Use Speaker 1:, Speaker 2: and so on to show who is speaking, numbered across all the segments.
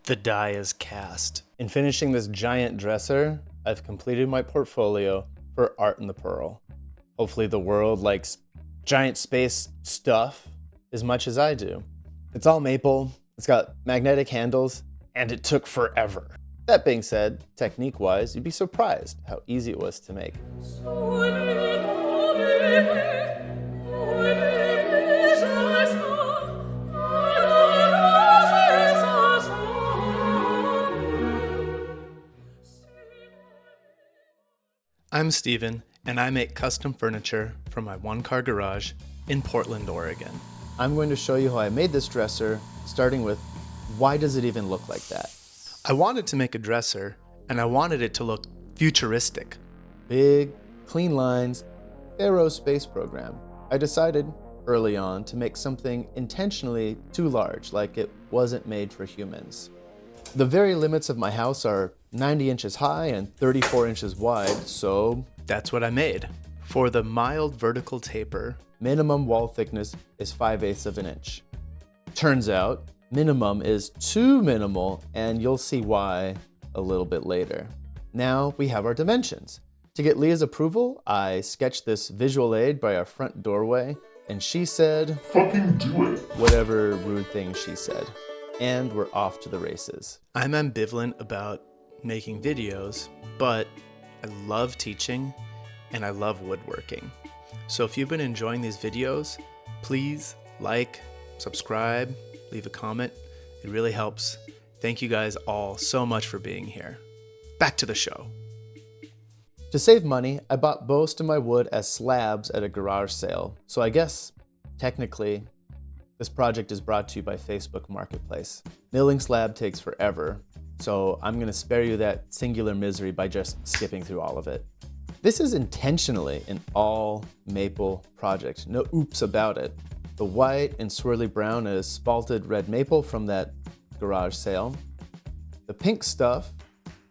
Speaker 1: The die is cast. In finishing this giant dresser, I've completed my portfolio for Art in the Pearl. Hopefully the world likes giant space stuff as much as I do. It's all maple, it's got magnetic handles, and it took forever. That being said, technique-wise, you'd be surprised how easy it was to make. I'm Steven, and I make custom furniture from my one-car garage in Portland, Oregon. I'm going to show you how I made this dresser, starting with why does it even look like that? I wanted to make a dresser, and I wanted it to look futuristic. Big, clean lines, Faro space program. I decided early on to make something intentionally too large, like it wasn't made for humans. The very limits of my house are 90 inches high and 34 inches wide, so that's what I made. For the mild vertical taper, minimum wall thickness is 5/8 of an inch. Turns out, minimum is too minimal, and you'll see why a little bit later. Now we have our dimensions. To get Leah's approval, I sketched this visual aid by our front doorway, and she said, "Fucking do it," whatever rude thing she said. And we're off to the races. I'm ambivalent about making videos, but I love teaching and I love woodworking. So if you've been enjoying these videos, please like, subscribe, leave a comment. It really helps. Thank you guys all so much for being here. Back to the show. To save money, I bought most of my wood as slabs at a garage sale. So I guess, technically, this project is brought to you by Facebook Marketplace. Milling slab takes forever, so I'm gonna spare you that singular misery by just skipping through all of it. This is intentionally an all maple project, no oops about it. The white and swirly brown is spalted red maple from that garage sale. The pink stuff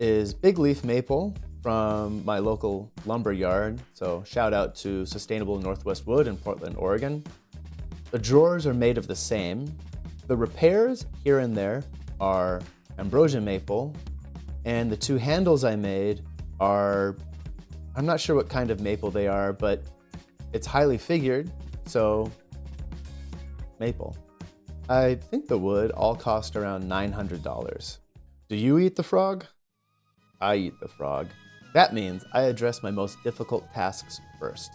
Speaker 1: is big leaf maple from my local lumber yard, so shout out to Sustainable Northwest Wood in Portland, Oregon. The drawers are made of the same. The repairs here and there are ambrosia maple, and the two handles I made are, I'm not sure what kind of maple they are, but it's highly figured, so maple. I think the wood all cost around $900. Do you eat the frog? I eat the frog. That means I address my most difficult tasks first.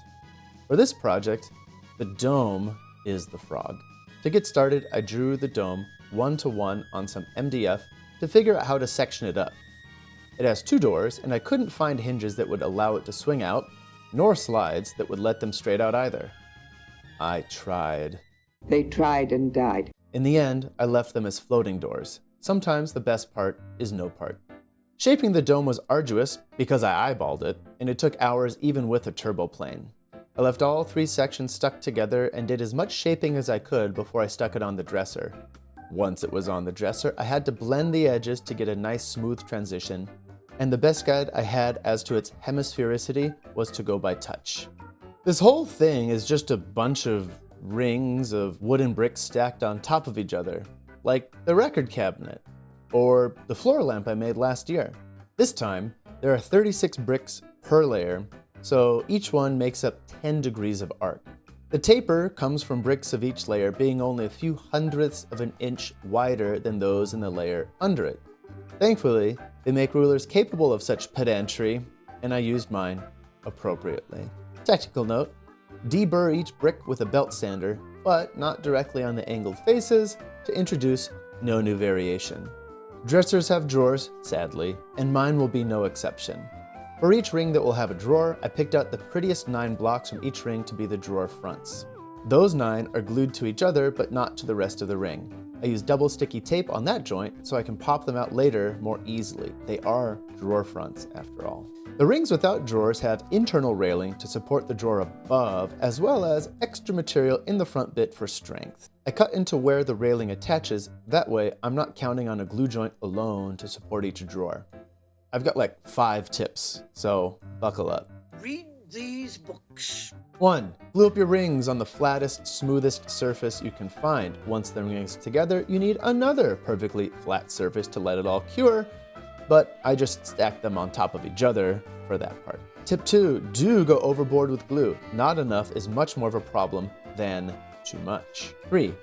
Speaker 1: For this project, the dome is the frog. To get started, I drew the dome 1-to-1 on some MDF to figure out how to section it up. It has two doors, and I couldn't find hinges that would allow it to swing out, nor slides that would let them straight out either. I tried.
Speaker 2: They tried and died.
Speaker 1: In the end, I left them as floating doors. Sometimes the best part is no part. Shaping the dome was arduous because I eyeballed it, and it took hours even with a turbo plane. I left all three sections stuck together and did as much shaping as I could before I stuck it on the dresser. Once it was on the dresser, I had to blend the edges to get a nice smooth transition, and the best guide I had as to its hemisphericity was to go by touch. This whole thing is just a bunch of rings of wooden bricks stacked on top of each other, like the record cabinet, or the floor lamp I made last year. This time, there are 36 bricks per layer, so each one makes up 10 degrees of arc. The taper comes from bricks of each layer being only a few hundredths of an inch wider than those in the layer under it. Thankfully, they make rulers capable of such pedantry, and I used mine appropriately. Technical note, deburr each brick with a belt sander, but not directly on the angled faces to introduce no new variation. Dressers have drawers, sadly, and mine will be no exception. For each ring that will have a drawer, I picked out the prettiest 9 blocks from each ring to be the drawer fronts. Those 9 are glued to each other, but not to the rest of the ring. I use double sticky tape on that joint so I can pop them out later more easily. They are drawer fronts, after all. The rings without drawers have internal railing to support the drawer above, as well as extra material in the front bit for strength. I cut into where the railing attaches, that way I'm not counting on a glue joint alone to support each drawer. I've got like 5 tips, so buckle up.
Speaker 3: Read these books.
Speaker 1: 1. Glue up your rings on the flattest, smoothest surface you can find. Once the rings are together, you need another perfectly flat surface to let it all cure, but I just stacked them on top of each other for that part. Tip 2, do go overboard with glue. Not enough is much more of a problem than too much. 3,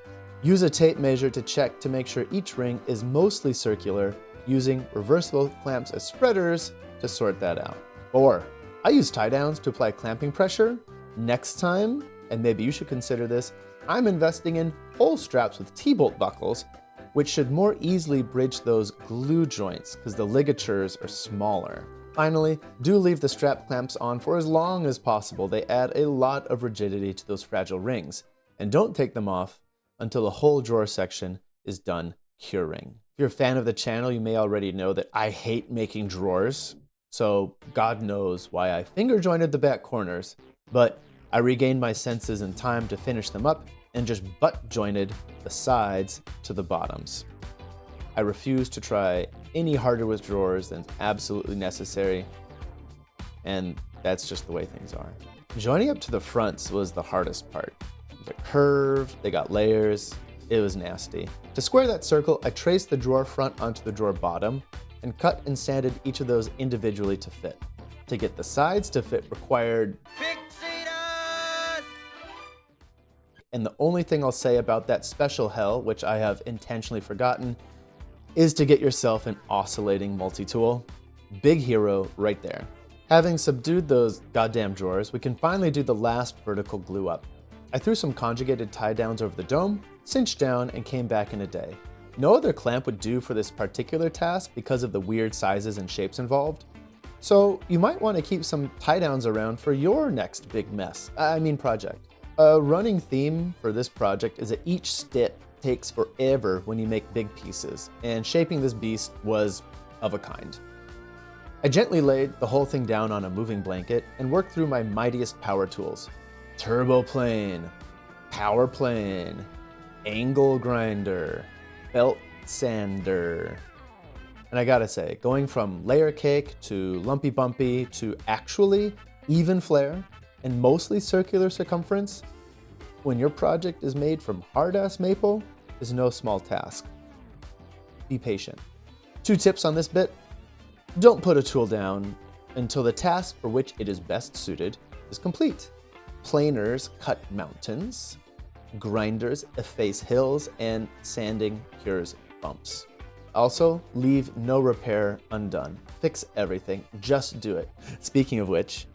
Speaker 1: use a tape measure to check to make sure each ring is mostly circular, using reversible clamps as spreaders to sort that out. 4, I use tie downs to apply clamping pressure. Next time, and maybe you should consider this, I'm investing in hole straps with T-bolt buckles, which should more easily bridge those glue joints because the ligatures are smaller. Finally, do leave the strap clamps on for as long as possible. They add a lot of rigidity to those fragile rings. And don't take them off until the whole drawer section is done curing. If you're a fan of the channel, you may already know that I hate making drawers. So God knows why I finger jointed the back corners, but I regained my senses in time to finish them up and just butt jointed the sides to the bottoms. I refuse to try any harder with drawers than absolutely necessary, and that's just the way things are. Joining up to the fronts was the hardest part. They're curved, they got layers, it was nasty. To square that circle, I traced the drawer front onto the drawer bottom and cut and sanded each of those individually to fit. To get the sides to fit required
Speaker 3: Fixators!
Speaker 1: And the only thing I'll say about that special hell, which I have intentionally forgotten, is to get yourself an oscillating multi-tool. Big hero right there. Having subdued those goddamn drawers, we can finally do the last vertical glue up. I threw some conjugated tie downs over the dome, cinched down, and came back in a day. No other clamp would do for this particular task because of the weird sizes and shapes involved. So you might want to keep some tie downs around for your next big project. A running theme for this project is that each stitch takes forever when you make big pieces, and shaping this beast was of a kind. I gently laid the whole thing down on a moving blanket and worked through my mightiest power tools. Turbo plane, power plane, angle grinder, belt sander. And I gotta say, going from layer cake to lumpy bumpy to actually even flare and mostly circular circumference, when your project is made from hard-ass maple, is no small task. Be patient. 2 tips on this bit. Don't put a tool down until the task for which it is best suited is complete. Planers cut mountains, grinders efface hills, and sanding cures bumps. Also, leave no repair undone. Fix everything, just do it. Speaking of which,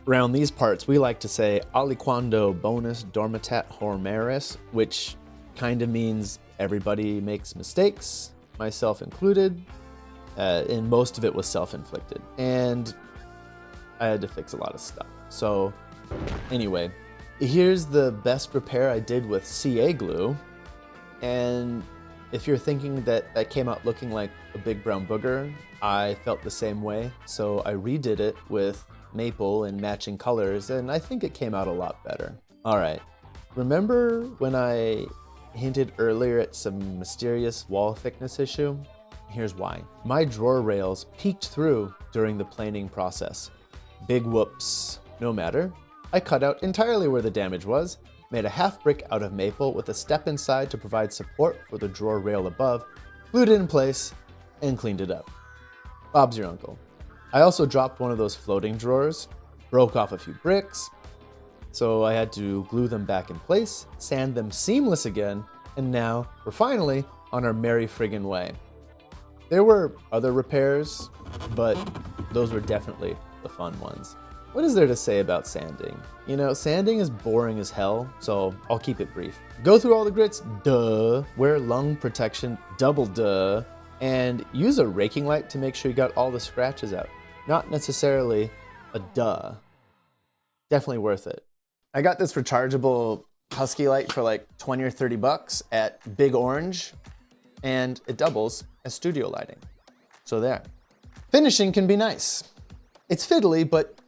Speaker 1: around these parts, we like to say aliquando bonus dormitat hormeris, which kind of means everybody makes mistakes, myself included, and most of it was self-inflicted. And I had to fix a lot of stuff. So anyway, here's the best repair I did with CA glue. And if you're thinking that that came out looking like a big brown booger, I felt the same way. So I redid it with maple and matching colors, and I think it came out a lot better. All right, remember when I hinted earlier at some mysterious wall thickness issue? Here's why. My drawer rails peeked through during the planing process. Big whoops. No matter. I cut out entirely where the damage was, made a half brick out of maple with a step inside to provide support for the drawer rail above, glued it in place, and cleaned it up. Bob's your uncle. I also dropped one of those floating drawers, broke off a few bricks, so I had to glue them back in place, sand them seamless again, and now we're finally on our merry friggin' way. There were other repairs, but those were definitely the fun ones. What is there to say about sanding? You know, sanding is boring as hell, so I'll keep it brief. Go through all the grits, duh. Wear lung protection, double duh. And use a raking light to make sure you got all the scratches out. Not necessarily a duh. Definitely worth it. I got this rechargeable Husky light for like 20 or 30 bucks at Big Orange, and it doubles as studio lighting. So there. Finishing can be nice. It's fiddly, but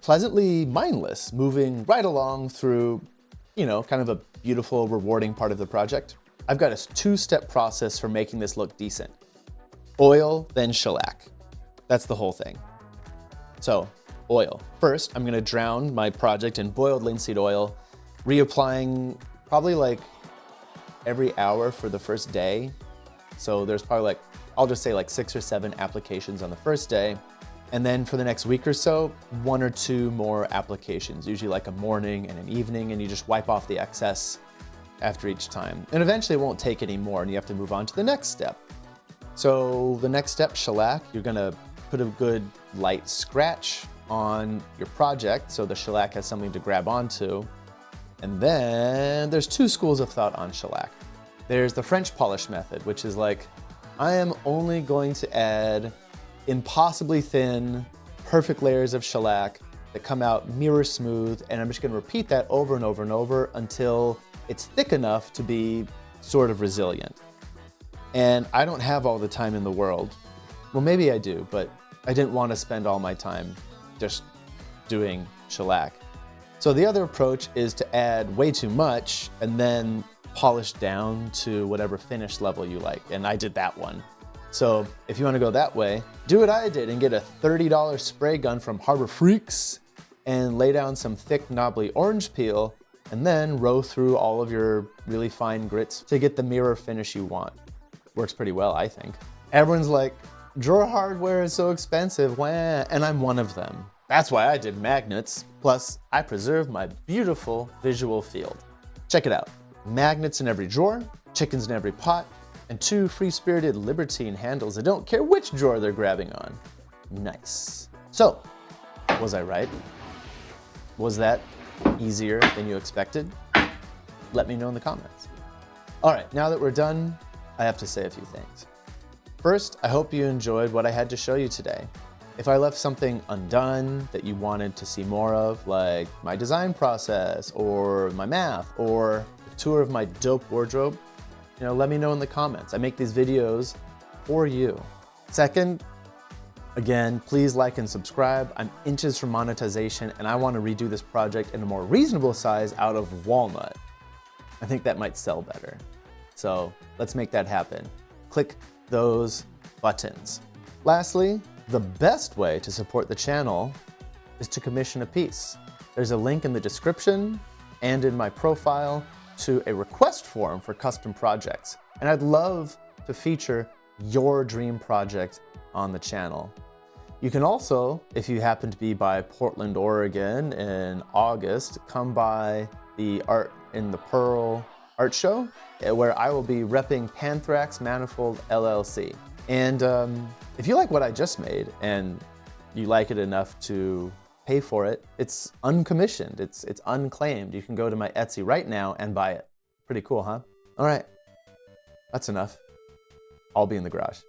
Speaker 1: pleasantly mindless, moving right along through, kind of a beautiful, rewarding part of the project. I've got a 2-step process for making this look decent. Oil, then shellac. That's the whole thing. So, Oil. First, I'm gonna drown my project in boiled linseed oil, reapplying probably like every hour for the first day. So there's probably like, I'll just say like 6 or 7 applications on the first day. And then for the next week or so, 1 or 2 more applications, usually like a morning and an evening, and you just wipe off the excess after each time. And eventually it won't take any more and you have to move on to the next step. So the next step, shellac, you're gonna put a good light scratch on your project so the shellac has something to grab onto. And then there's 2 schools of thought on shellac. There's the French polish method, which is like, I am only going to add impossibly thin, perfect layers of shellac that come out mirror smooth, and I'm just gonna repeat that over and over and over until it's thick enough to be sort of resilient. And I don't have all the time in the world. Well, maybe I do, but I didn't want to spend all my time just doing shellac. So the other approach is to add way too much and then polish down to whatever finish level you like. And I did that one. So if you want to go that way, do what I did and get a $30 spray gun from Harbor Freaks and lay down some thick knobbly orange peel and then row through all of your really fine grits to get the mirror finish you want. Works pretty well, I think. Everyone's like, drawer hardware is so expensive, wah, and I'm one of them. That's why I did magnets. Plus, I preserve my beautiful visual field. Check it out. Magnets in every drawer, chickens in every pot, and 2 free-spirited libertine handles that don't care which drawer they're grabbing on. Nice. So, was I right? Was that easier than you expected? Let me know in the comments. All right, now that we're done, I have to say a few things. First, I hope you enjoyed what I had to show you today. If I left something undone that you wanted to see more of, like my design process or my math or a tour of my dope wardrobe, let me know in the comments. I make these videos for you. Second, again, please like and subscribe. I'm inches from monetization and I want to redo this project in a more reasonable size out of walnut. I think that might sell better. So let's make that happen. Click those buttons. Lastly, the best way to support the channel is to commission a piece. There's a link in the description and in my profile to a request form for custom projects. And I'd love to feature your dream project on the channel. You can also, if you happen to be by Portland, Oregon in August, come by the Art in the Pearl art show, where I will be repping PanthraxManifold LLC. And if you like what I just made and you like it enough to pay for it, it's uncommissioned, it's unclaimed. You can go to my Etsy right now and buy it. Pretty cool, huh? All right, that's enough. I'll be in the garage.